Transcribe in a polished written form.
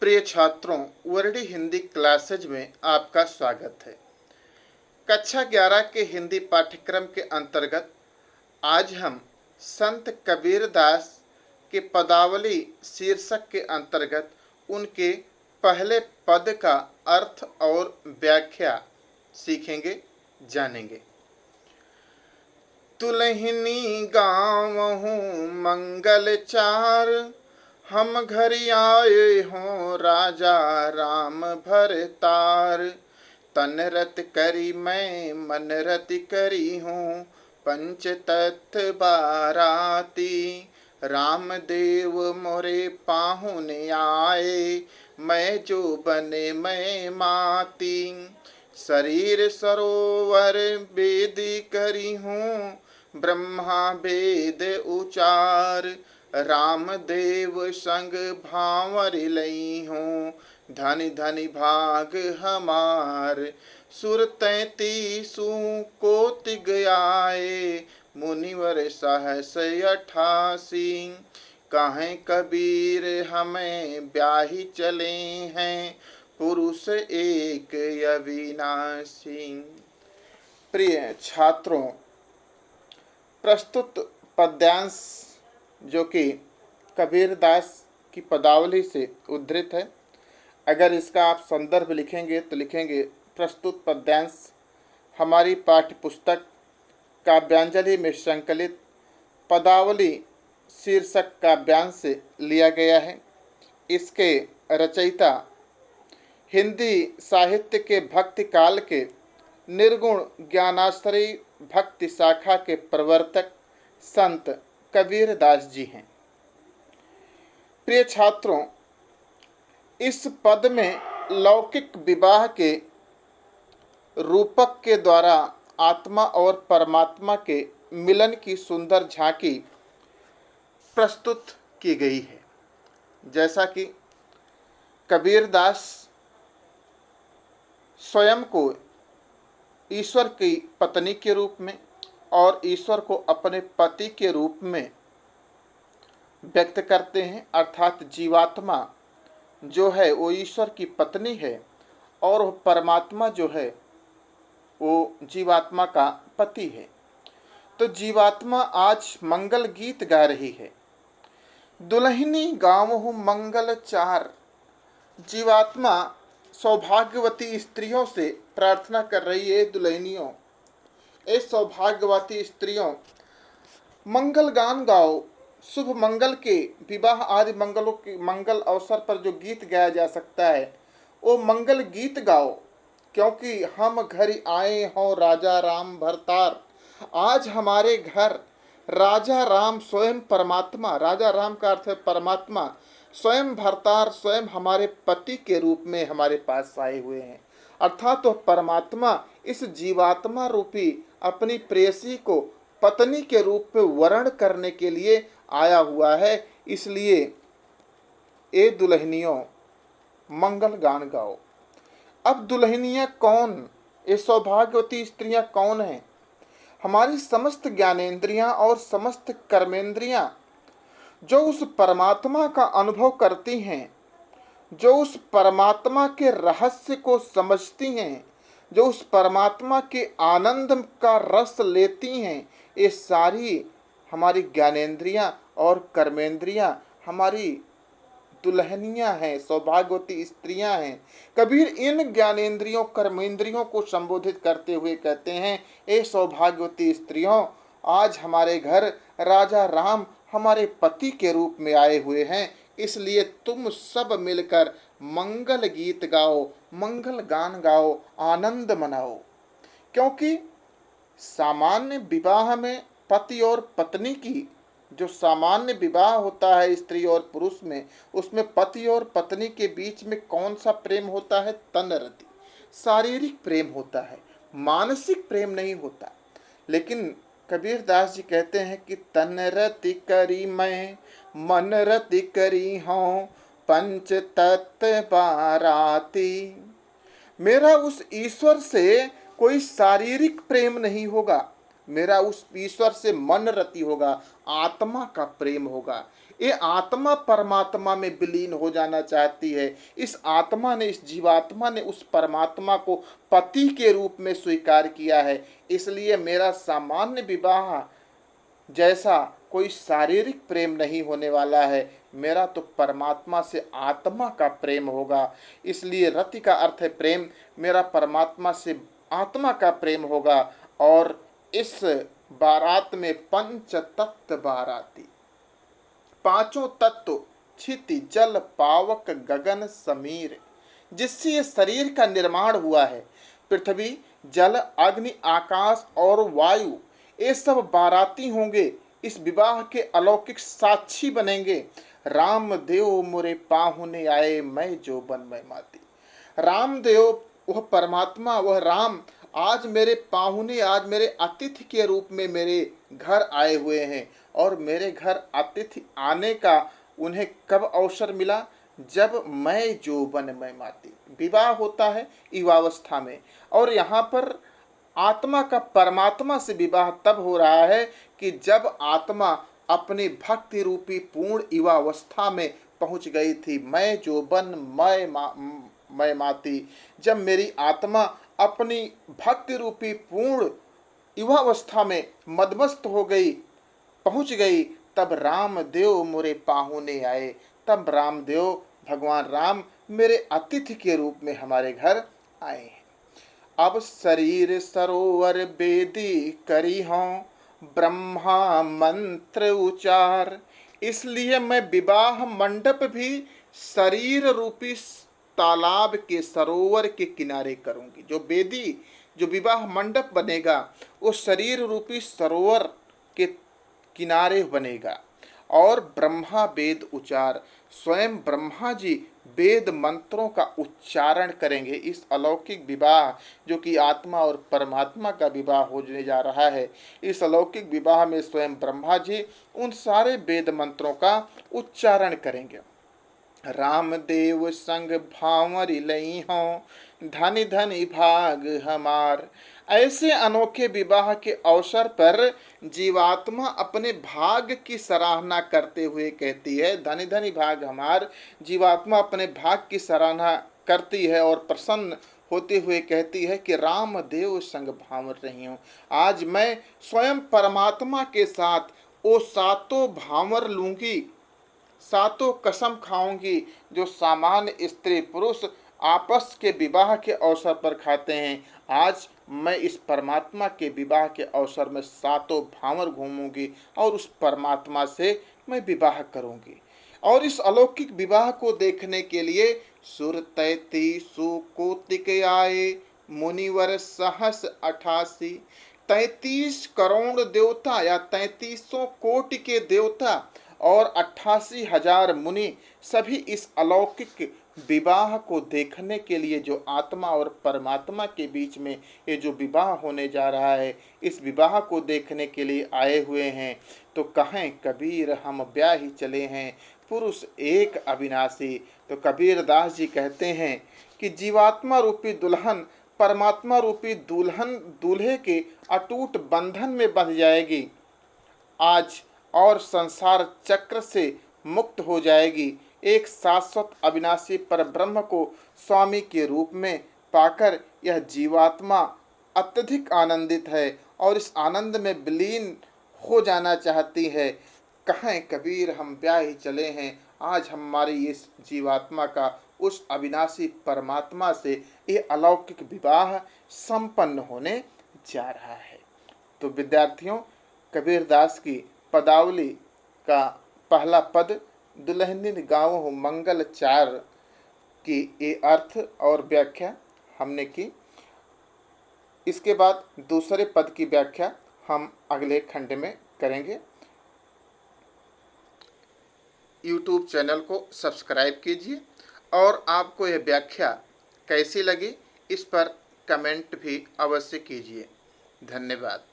प्रिय छात्रों, Verde Hindi classes में आपका स्वागत है। कक्षा 11 के हिंदी पाठ्यक्रम के अंतर्गत आज हम संत कबीरदास के पदावली शीर्षक के अंतर्गत उनके पहले पद का अर्थ और व्याख्या सीखेंगे, जानेंगे। तुलहिनी गावहूँ मंगल चार, हम घर आए हों राजा राम भरतार। तन रत करी मैं मन रति करी हूँ, पंच तत्व बाराती। राम देव मोरे पाहुने आए, मैं जो बने मैं माती। शरीर सरोवर वेदी करी हूँ, ब्रह्मा वेद उचार। राम देव संग भांवर लई हूँ, धनि धनि भाग हमार। सुर 33 कोटि गयाए, मुनिवर सहस 88। कहें कबीर हमें ब्याही चले हैं, पुरुष एक अविनाशी। प्रिय छात्रों, प्रस्तुत पद्यांश जो कि कबीरदास की पदावली से उद्धृत है, अगर इसका आप संदर्भ लिखेंगे तो लिखेंगे प्रस्तुत पद्यांश हमारी पाठ्य पुस्तक काव्यांजलि में संकलित पदावली शीर्षक काव्यांश से लिया गया है। इसके रचयिता हिंदी साहित्य के भक्ति काल के निर्गुण ज्ञानाश्रयी भक्ति शाखा के प्रवर्तक संत कबीरदास जी हैं। प्रिय छात्रों, इस पद में लौकिक विवाह के रूपक के द्वारा आत्मा और परमात्मा के मिलन की सुंदर झांकी प्रस्तुत की गई है। जैसा कि कबीरदास स्वयं को ईश्वर की पत्नी के रूप में और ईश्वर को अपने पति के रूप में व्यक्त करते हैं, अर्थात जीवात्मा जो है वो ईश्वर की पत्नी है और परमात्मा जो है वो जीवात्मा का पति है। तो जीवात्मा आज मंगल गीत गा रही है। दुल्हनी गावहूँ मंगल चार। जीवात्मा सौभाग्यवती स्त्रियों से प्रार्थना कर रही है, दुल्हनियों, ए सौभाग्यवती स्त्रियों, मंगल गान गाओ। शुभ मंगल के विवाह आदि मंगल अवसर पर जो गीत गाया जा सकता है वो मंगल गीत गाओ, क्योंकि हम घर आए हों राजा राम भरतार। आज हमारे घर राजा राम स्वयं परमात्मा, राजा राम का अर्थ है परमात्मा, स्वयं भरतार, स्वयं हमारे पति के रूप में हमारे पास आए हुए हैं। अर्थात तो परमात्मा इस जीवात्मा रूपी अपनी प्रेयसी को पत्नी के रूप में वर्ण करने के लिए आया हुआ है। इसलिए ए दुल्हनियों मंगल गान गाओ। अब दुल्हनियाँ कौन, ये सौभाग्यवती स्त्रियां कौन हैं? हमारी समस्त ज्ञानेंद्रियां और समस्त कर्मेंद्रियां जो उस परमात्मा का अनुभव करती हैं, जो उस परमात्मा के रहस्य को समझती हैं, जो उस परमात्मा के आनंद का रस लेती हैं, ये सारी हमारी ज्ञानेंद्रियां और कर्मेंद्रियां हमारी दुल्हनियां हैं, सौभाग्यवती स्त्रियां हैं। कबीर इन ज्ञानेंद्रियों कर्मेंद्रियों को संबोधित करते हुए कहते हैं, ए सौभाग्यवती स्त्रियों, आज हमारे घर राजा राम हमारे पति के रूप में आए हुए हैं, इसलिए तुम सब मिलकर मंगल गीत गाओ, मंगल गान गाओ, आनंद मनाओ। क्योंकि सामान्य विवाह में पति और पत्नी की जो सामान्य विवाह होता है स्त्री और पुरुष में, उसमें पति और पत्नी के बीच में कौन सा प्रेम होता है? तनरति, शारीरिक प्रेम होता है, मानसिक प्रेम नहीं होता। लेकिन कबीरदास जी कहते हैं कि तनरति करी मैं मन रति करी हूँ, पंच तत्व बाराती। मेरा उस ईश्वर से कोई शारीरिक प्रेम नहीं होगा, मेरा उस ईश्वर से मन रति होगा, आत्मा का प्रेम होगा। ये आत्मा परमात्मा में विलीन हो जाना चाहती है। इस आत्मा ने, इस जीवात्मा ने उस परमात्मा को पति के रूप में स्वीकार किया है। इसलिए मेरा सामान्य विवाह जैसा कोई शारीरिक प्रेम नहीं होने वाला है, मेरा तो परमात्मा से आत्मा का प्रेम होगा। इसलिए रति का अर्थ है प्रेम, मेरा परमात्मा से आत्मा का प्रेम होगा। और इस बारात में पंच तत्व बाराती, पांचों तत्व क्षिति जल पावक गगन समीर, जिससे ये शरीर का निर्माण हुआ है। पृथ्वी, जल, अग्नि, आकाश और वायु, ये सब बाराती होंगे, इस विवाह के अलौकिक साक्षी बनेंगे। रामदेव मोरे पाहुने आए, मैं जो बन मैं माती। रामदेव, वह परमात्मा, वह राम आज मेरे पाहुने, आज मेरे अतिथि के रूप में मेरे घर आए हुए हैं। और मेरे घर अतिथि आने का उन्हें कब अवसर मिला? जब मैं जो बन मैं माती। विवाह होता है युवावस्था में, और यहाँ पर आत्मा का परमात्मा से विवाह तब हो रहा है कि जब आत्मा अपनी भक्ति रूपी पूर्ण युवावस्था में पहुंच गई थी। मैं जो बन मैं माती, जब मेरी आत्मा अपनी भक्ति रूपी पूर्ण युवावस्था में मदमस्त हो गई, पहुंच गई, तब रामदेव मोरे पाहुने आए। तब रामदेव, भगवान राम मेरे अतिथि के रूप में हमारे घर आए हैं। अब शरीर सरोवर बेदी करी हों, ब्रह्मा मंत्र उचार। इसलिए मैं विवाह मंडप भी शरीर रूपी तालाब के, सरोवर के किनारे करूंगी। जो बेदी, जो विवाह मंडप बनेगा, वो शरीर रूपी सरोवर के किनारे बनेगा। और ब्रह्मा वेद उचार, स्वयं ब्रह्मा जी वेद मंत्रों का उच्चारण करेंगे। इस अलौकिक विवाह जो कि आत्मा और परमात्मा का विवाह होने जा रहा है, इस अलौकिक विवाह में स्वयं ब्रह्मा जी उन सारे वेद मंत्रों का उच्चारण करेंगे। रामदेव संग भांवरी लई हों, धन धन भाग हमार। ऐसे अनोखे विवाह के अवसर पर जीवात्मा अपने भाग की सराहना करते हुए कहती है, धन धन भाग हमार। जीवात्मा अपने भाग की सराहना करती है और प्रसन्न होते हुए कहती है कि रामदेव संग भांवर रही हूँ। आज मैं स्वयं परमात्मा के साथ वो सातों भांवर लूंगी, सातों कसम खाऊंगी जो सामान्य स्त्री पुरुष आपस के विवाह के अवसर पर खाते हैं। आज मैं इस परमात्मा के विवाह के अवसर में सातों भांवर घूमूंगी और उस परमात्मा से मैं विवाह करूंगी। और इस अलौकिक विवाह को देखने के लिए सुर 33 कोटिक आए, मुनिवर सहस 88। 33 करोड़ देवता या 3300 कोटि के देवता और 88,000 मुनि सभी इस अलौकिक विवाह को देखने के लिए, जो आत्मा और परमात्मा के बीच में ये जो विवाह होने जा रहा है, इस विवाह को देखने के लिए आए हुए हैं। तो कहें कबीर हम ब्याही चले हैं, पुरुष एक अविनाशी। तो कबीर दास जी कहते हैं कि जीवात्मा रूपी दुल्हन परमात्मा रूपी दुल्हन दूल्हे के अटूट बंधन में बंध जाएगी आज, और संसार चक्र से मुक्त हो जाएगी। एक शाश्वत अविनाशी परब्रह्म को स्वामी के रूप में पाकर यह जीवात्मा अत्यधिक आनंदित है और इस आनंद में विलीन हो जाना चाहती है। कहें कबीर हम ब्याही चले हैं, आज हमारी इस जीवात्मा का उस अविनाशी परमात्मा से ये अलौकिक विवाह संपन्न होने जा रहा है। तो विद्यार्थियों, कबीर दास की पदावली का पहला पद दुल्हनिन गाँव मंगल चार की ये अर्थ और व्याख्या हमने की। इसके बाद दूसरे पद की व्याख्या हम अगले खंड में करेंगे। YouTube चैनल को सब्सक्राइब कीजिए और आपको यह व्याख्या कैसी लगी इस पर कमेंट भी अवश्य कीजिए। धन्यवाद।